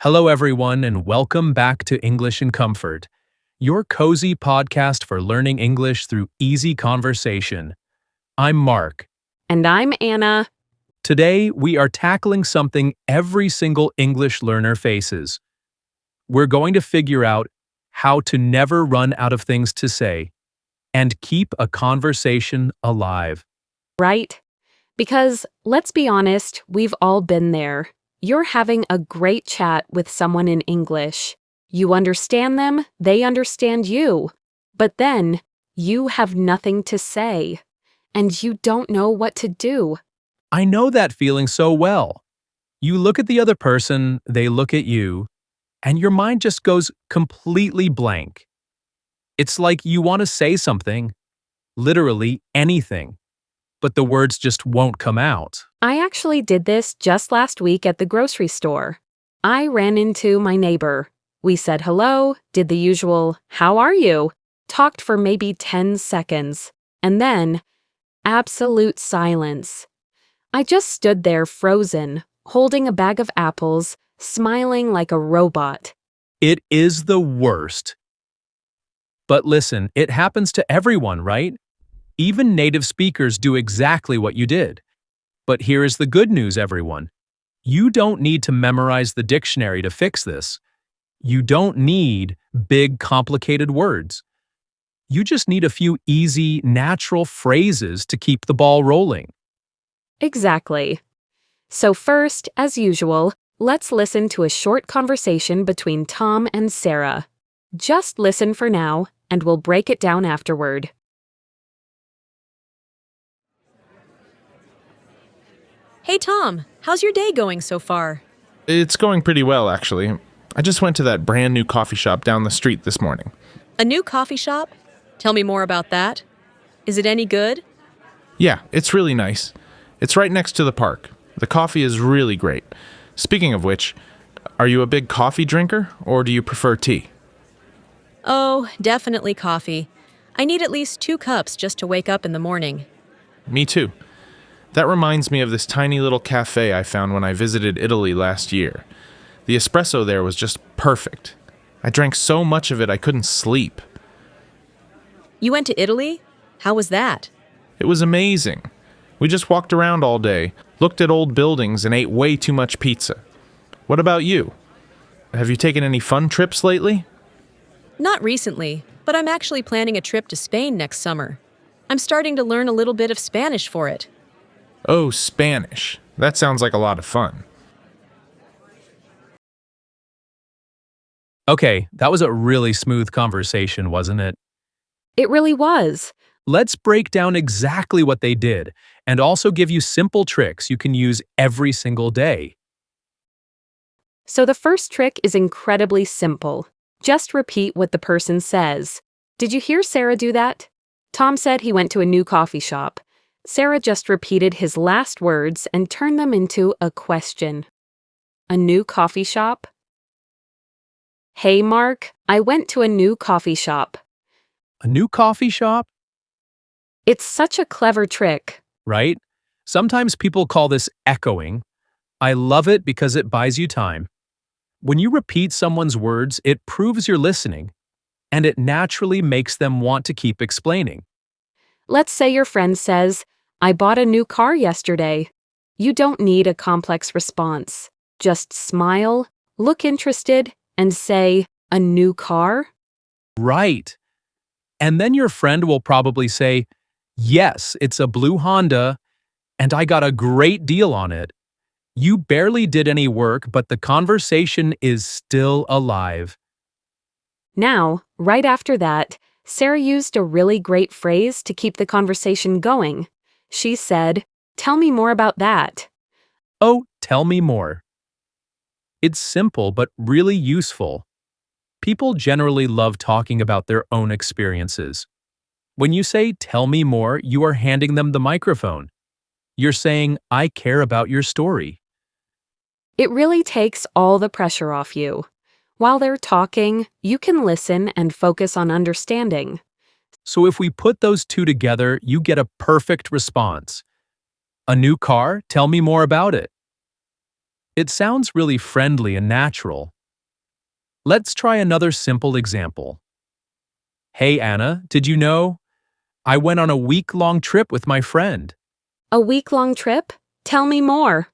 Hello, everyone, and welcome back to English in Comfort, your cozy podcast for learning English through easy conversation. I'm Mark. And I'm Anna. Today, we are tackling something every single English learner faces. We're going to figure out how to never run out of things to say and keep a conversation alive. Right? Because, let's be honest, we've all been there. You're having a great chat with someone in English. You understand them, they understand you. But then, you have nothing to say. And you don't know what to do. I know that feeling so well. You look at the other person, they look at you, and your mind just goes completely blank. It's like you want to say something, literally anything, but the words just won't come out. I actually did this just last week at the grocery store. I ran into my neighbor. We said hello, did the usual, "How are you?" Talked for maybe 10 seconds. And then, absolute silence. I just stood there frozen, holding a bag of apples, smiling like a robot. It is the worst. But listen, it happens to everyone, right? Even native speakers do exactly what you did. But here is the good news, everyone. You don't need to memorize the dictionary to fix this. You don't need big, complicated words. You just need a few easy, natural phrases to keep the ball rolling. Exactly. So first, as usual, let's listen to a short conversation between Tom and Sarah. Just listen for now, and we'll break it down afterward. Hey Tom, how's your day going so far? It's going pretty well, actually. I just went to that brand new coffee shop down the street this morning. A new coffee shop? Tell me more about that. Is it any good? Yeah, it's really nice. It's right next to the park. The coffee is really great. Speaking of which, are you a big coffee drinker, or do you prefer tea? Oh, definitely coffee. I need at least 2 cups just to wake up in the morning. Me too. That reminds me of this tiny little cafe I found when I visited Italy last year. The espresso there was just perfect. I drank so much of it I couldn't sleep. You went to Italy? How was that? It was amazing. We just walked around all day, looked at old buildings, and ate way too much pizza. What about you? Have you taken any fun trips lately? Not recently, but I'm actually planning a trip to Spain next summer. I'm starting to learn a little bit of Spanish for it. Oh, Spanish. That sounds like a lot of fun. Okay, that was a really smooth conversation, wasn't it? It really was. Let's break down exactly what they did and also give you simple tricks you can use every single day. So the first trick is incredibly simple. Just repeat what the person says. Did you hear Sarah do that? Tom said he went to a new coffee shop. Sarah just repeated his last words and turned them into a question. A new coffee shop? Hey, Mark, I went to a new coffee shop. A new coffee shop? It's such a clever trick. Right? Sometimes people call this echoing. I love it because it buys you time. When you repeat someone's words, it proves you're listening, and it naturally makes them want to keep explaining. Let's say your friend says, "I bought a new car yesterday." You don't need a complex response. Just smile, look interested, and say, "A new car?" Right. And then your friend will probably say, "Yes, it's a blue Honda, and I got a great deal on it." You barely did any work, but the conversation is still alive. Now, right after that, Sarah used a really great phrase to keep the conversation going. She said, "Tell me more about that." Oh, tell me more. It's simple but really useful. People generally love talking about their own experiences. When you say, "Tell me more," you are handing them the microphone. You're saying, "I care about your story." It really takes all the pressure off you. While they're talking, you can listen and focus on understanding. So if we put those two together, you get a perfect response. A new car? Tell me more about it. It sounds really friendly and natural. Let's try another simple example. Hey Anna, did you know? I went on a week-long trip with my friend. A week-long trip? Tell me more.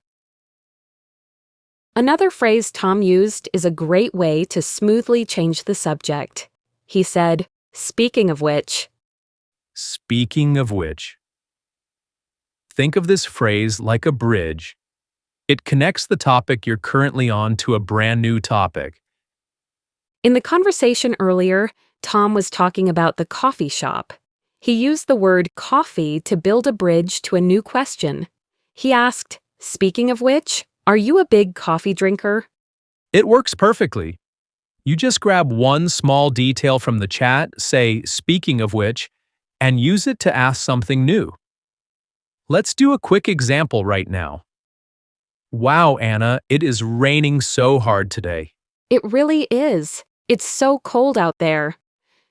Another phrase Tom used is a great way to smoothly change the subject. He said, "Speaking of which." Speaking of which. Think of this phrase like a bridge. It connects the topic you're currently on to a brand new topic. In the conversation earlier, Tom was talking about the coffee shop. He used the word coffee to build a bridge to a new question. He asked, "Speaking of which, are you a big coffee drinker?" It works perfectly. You just grab one small detail from the chat, say, speaking of which, and use it to ask something new. Let's do a quick example right now. Wow, Anna, it is raining so hard today. It really is. It's so cold out there.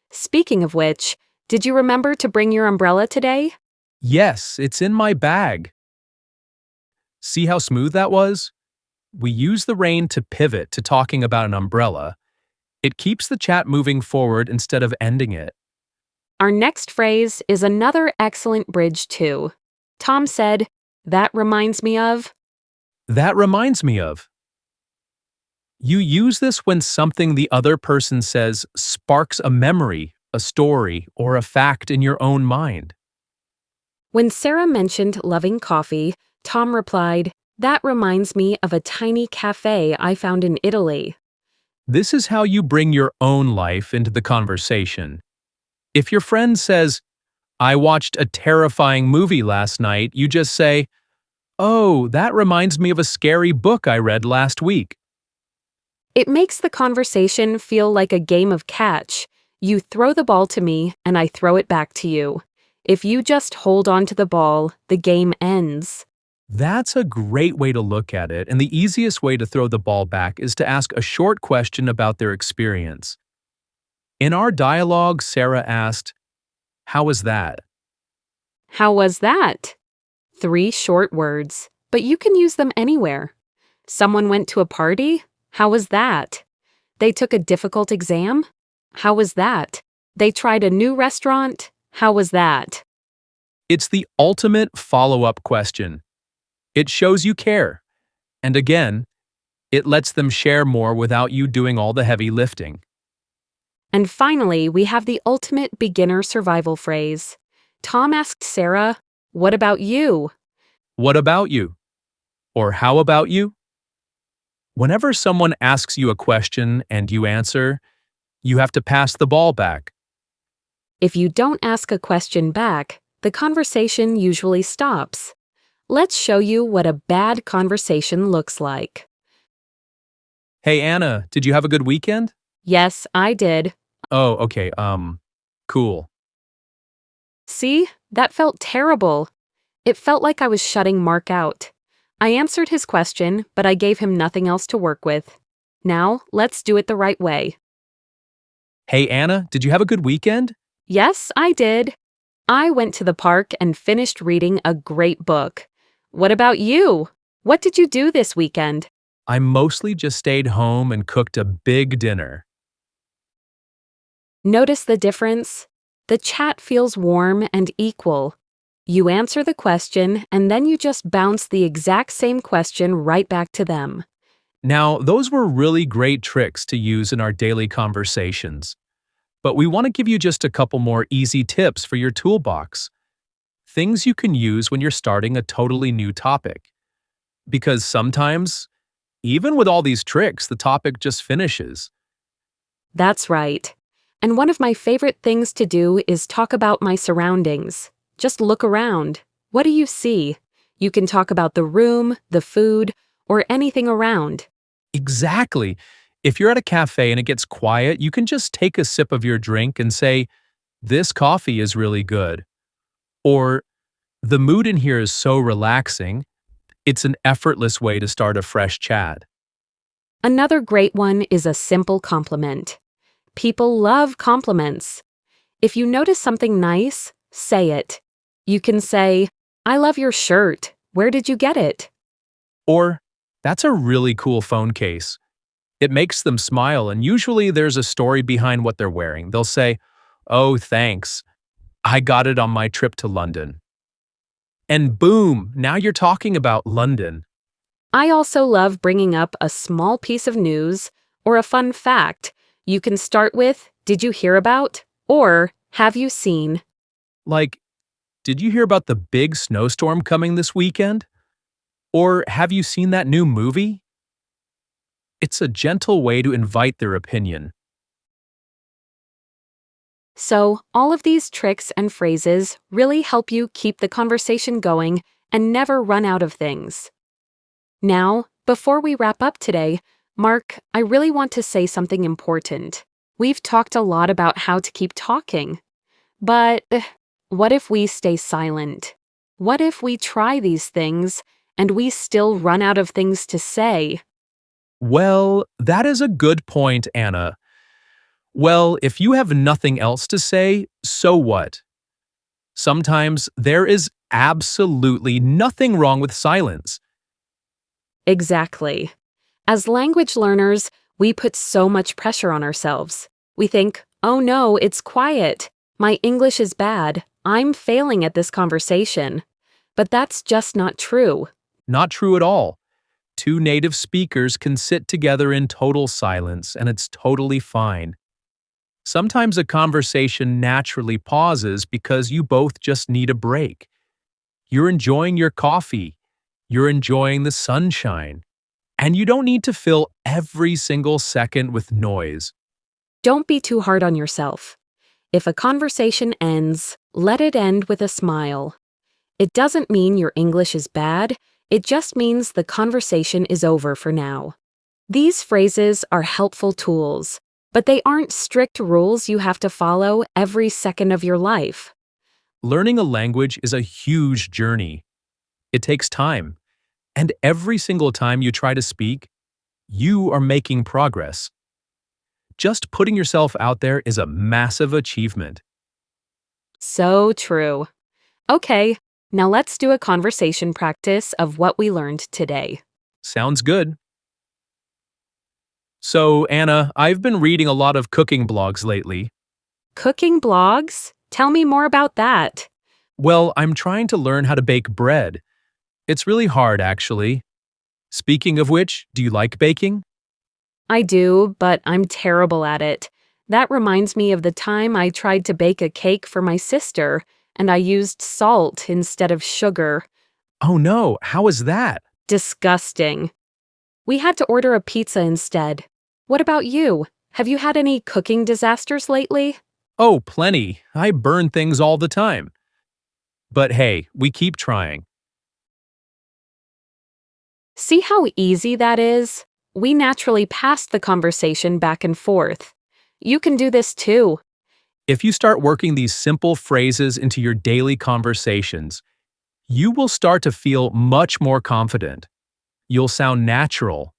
Speaking of which, did you remember to bring your umbrella today? Yes, it's in my bag. See how smooth that was? We use the rain to pivot to talking about an umbrella. It keeps the chat moving forward instead of ending it. Our next phrase is another excellent bridge too. Tom said, "That reminds me of." That reminds me of. You use this when something the other person says sparks a memory, a story, or a fact in your own mind. When Sarah mentioned loving coffee, Tom replied, "That reminds me of a tiny cafe I found in Italy." This is how you bring your own life into the conversation. If your friend says, I watched a terrifying movie last night, you just say, oh, that reminds me of a scary book I read last week. It makes the conversation feel like a game of catch. You throw the ball to me, and I throw it back to you. If you just hold on to the ball, the game ends. That's a great way to look at it, and the easiest way to throw the ball back is to ask a short question about their experience. In our dialogue, Sarah asked, how was that? How was that? 3 short words, but you can use them anywhere. Someone went to a party? How was that? They took a difficult exam? How was that? They tried a new restaurant? How was that? It's the ultimate follow-up question. It shows you care. And again, it lets them share more without you doing all the heavy lifting. And finally, we have the ultimate beginner survival phrase. Tom asked Sarah, "What about you?" What about you? Or how about you? Whenever someone asks you a question and you answer, you have to pass the ball back. If you don't ask a question back, the conversation usually stops. Let's show you what a bad conversation looks like. Hey Anna, did you have a good weekend? Yes, I did. Oh, okay, cool. See, that felt terrible. It felt like I was shutting Mark out. I answered his question, but I gave him nothing else to work with. Now, let's do it the right way. Hey Anna, did you have a good weekend? Yes, I did. I went to the park and finished reading a great book. What about you? What did you do this weekend? I mostly just stayed home and cooked a big dinner. Notice the difference? The chat feels warm and equal. You answer the question, and then you just bounce the exact same question right back to them. Now, those were really great tricks to use in our daily conversations. But we want to give you just a couple more easy tips for your toolbox. Things you can use when you're starting a totally new topic. Because sometimes, even with all these tricks, the topic just finishes. That's right. And one of my favorite things to do is talk about my surroundings. Just look around. What do you see? You can talk about the room, the food, or anything around. Exactly. If you're at a cafe and it gets quiet, you can just take a sip of your drink and say, this coffee is really good. Or, the mood in here is so relaxing. It's an effortless way to start a fresh chat. Another great one is a simple compliment. People love compliments. If you notice something nice, say it. You can say, "I love your shirt. Where did you get it?" Or, That's a really cool phone case. It makes them smile, and usually there's a story behind what they're wearing. They'll say, "Oh, thanks. I got it on my trip to London." And boom, now you're talking about London. I also love bringing up a small piece of news or a fun fact. You can start with, "Did you hear about?" or "Have you seen?" Like, did you hear about the big snowstorm coming this weekend? Or have you seen that new movie? It's a gentle way to invite their opinion. So, all of these tricks and phrases really help you keep the conversation going and never run out of things. Now, before we wrap up today, Mark, I really want to say something important. We've talked a lot about how to keep talking. But what if we stay silent? What if we try these things and we still run out of things to say? Well, that is a good point, Anna. Well, if you have nothing else to say, so what? Sometimes there is absolutely nothing wrong with silence. Exactly. As language learners, we put so much pressure on ourselves. We think, "Oh no, it's quiet. My English is bad. I'm failing at this conversation." But that's just not true. Not true at all. Two native speakers can sit together in total silence, and it's totally fine. Sometimes a conversation naturally pauses because you both just need a break. You're enjoying your coffee, you're enjoying the sunshine, and you don't need to fill every single second with noise. Don't be too hard on yourself. If a conversation ends, let it end with a smile. It doesn't mean your English is bad, it just means the conversation is over for now. These phrases are helpful tools, but they aren't strict rules you have to follow every second of your life. Learning a language is a huge journey. It takes time, and every single time you try to speak, you are making progress. Just putting yourself out there is a massive achievement. So true. Okay, now let's do a conversation practice of what we learned today. Sounds good. So, Anna, I've been reading a lot of cooking blogs lately. Cooking blogs? Tell me more about that. Well, I'm trying to learn how to bake bread. It's really hard, actually. Speaking of which, do you like baking? I do, but I'm terrible at it. That reminds me of the time I tried to bake a cake for my sister, and I used salt instead of sugar. Oh no, how is that? Disgusting. We had to order a pizza instead. What about you? Have you had any cooking disasters lately? Oh, plenty. I burn things all the time. But hey, we keep trying. See how easy that is? We naturally passed the conversation back and forth. You can do this too. If you start working these simple phrases into your daily conversations, you will start to feel much more confident. You'll sound natural,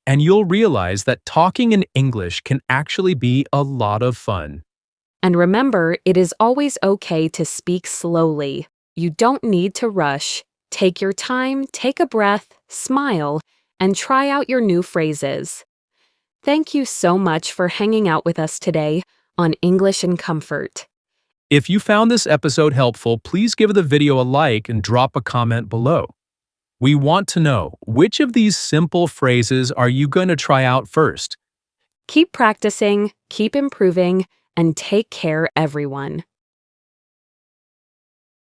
and you'll realize that talking in English can actually be a lot of fun. And remember, it is always okay to speak slowly. You don't need to rush. Take your time, take a breath, smile, and try out your new phrases. Thank you so much for hanging out with us today on English in Comfort. If you found this episode helpful, please give the video a like and drop a comment below. We want to know, which of these simple phrases are you going to try out first? Keep practicing, keep improving, and take care, everyone.